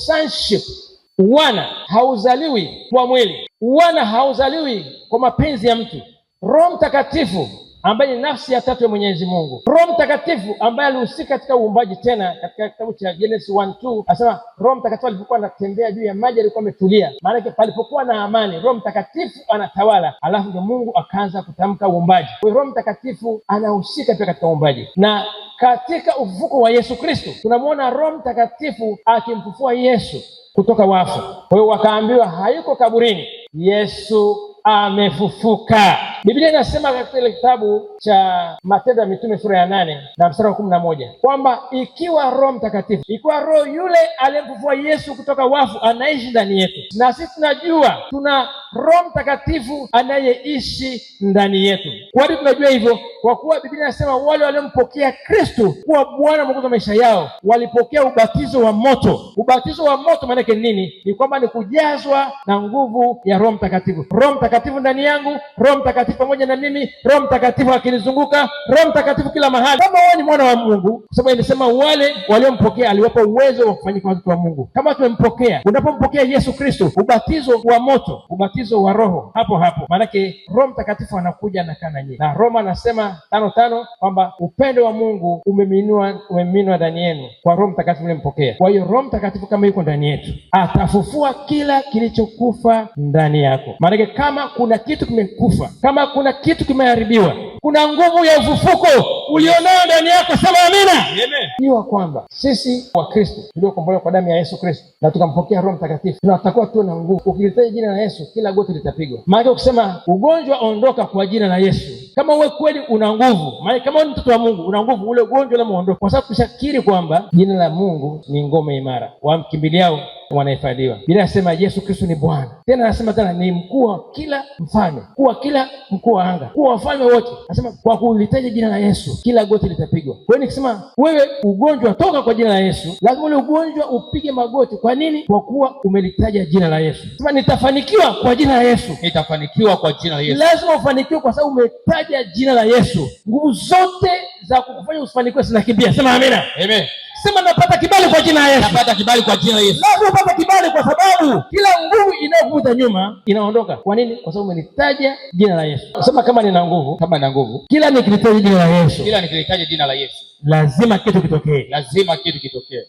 sonship. Wana hauzaliwi kwa mwili, wana hauzaliwi kwa mapenzi ya mtu. Roho Mtakatifu ambaye ni nafsi ya tatu ya Mwenyezi Mungu, Roho Mtakatifu ambaye alihusika katika uumbaji. Tena katika kitabu cha Genesis 1:2 anasema Roho Mtakatifu alipokuwa anatembea juu ya maji alikuwa ametulia. Maana yake palipokuwa na amani, Roho Mtakatifu anatawala, alafu ndio Mungu akaanza kutamka uumbaji. Kwa hiyo Roho Mtakatifu anahusika pia katika uumbaji. Na katika ufufuko wa Yesu Kristo tunamwona Roho Mtakatifu akimfufua Yesu kutoka wafu. Kwa hiyo wakaambiwa hayuko kaburini, Yesu amefufuka. Biblia inasema katika kitabu cha Matendo ya Mitume sura ya 8 na mstari wa 11 kwamba ikiwa Roho Mtakatifu, ikiwa Roho yule aliyemfufua Yesu kutoka wafu anaishi ndani yetu, na sisi tunajua tuna Roho Mtakatifu anayeishi ndani yetu. Kwa nini tunajua hivyo? Kwa kuwa Biblia inasema wale waliompokea Kristo kuwa Bwana Mwokozi wa maisha yao walipokea ubatizo wa moto. Ubatizo wa moto maana yake nini? Ni kwamba ni kujazwa na nguvu ya Roho Mtakatifu. Roho Mtakatifu ndani yangu, Roho Mtakatifu pamoja na mimi, Roho Mtakatifu akinizunguka, Roho Mtakatifu kila mahali. Kama wewe ni mwana wa Mungu, kwa sababu inasema wale waliompokea aliwapa uwezo wa kufanyika watoto wa Mungu. Kama tumempokea, unapompokea Yesu Kristo, ubatizo wa moto, ubatizo wa Roho, hapo maana yake Roho Mtakatifu anakuja na kana nyinyi. Na Roma anasema 5:5 kwamba upendo wa Mungu umeminwa ndani yenu kwa Roho Mtakatifu mliyempokea. Kwa hiyo Roho Mtakatifu kama yuko ndani yetu, atafufua kila kilichokufa ndani yako. Maana kama kuna kitu kimekufa, kama kuna kitu kimeharibiwa, kuna nguvu ya ufufuko ulionao ndani yako. Sema amina. Amen. Jua kwamba sisi wa Kristo tuliokombolewa kwa damu ya Yesu Kristo na tukampokea Roho Mtakatifu, tunatakiwa tuwe na nguvu. Ukilitaja jina la Yesu, kila goti litapigwa. Maana ukisema ugonjwa ondoka kwa jina la Yesu, kama wewe kweli una nguvu, maana kama wewe ni mtoto wa Mungu una nguvu, ule ugonjwa lazima uondoke, kwa sababu tushakiri kwamba jina la Mungu ni ngome imara, wamkimbiliao wanahifadhiwa. Biblia inasema Yesu Kristo ni Bwana. Tena anasema tena ni mkuu wa kila mfalme, mkuu wa kila mkuu wa anga, mkuu wa wafalme wote. Anasema kwa kulitaja jina la Yesu kila goti litapigwa. Kwa hiyo nikisema wewe ugonjwa toka kwa jina la Yesu, lazima ule ugonjwa upige magoti. Kwa nini? Kwa kuwa umelitaja jina la Yesu. Sema nitafanikiwa kwa jina la Yesu. Nitafanikiwa kwa jina la Yesu. Lazima ufanikiwe kwa sababu umetaja jina la Yesu. Nguvu zote za kukufanya usifanikiwe zinakimbia. Sema amina. Amen. Sema napata kibali kwa jina la Yesu. Napata kibali kwa jina la Yesu. Lazima upate kibali kwa sababu kila nguvu inayovuta nyuma inaondoka. Kwa nini? Kwa sababu umelitaja jina la Yesu. Sema kama nina nguvu, kama nina nguvu, kila nikilitaja jina la Yesu, kila nikilitaja jina la Yesu, lazima kitu kitokee. Lazima kitu kitokee.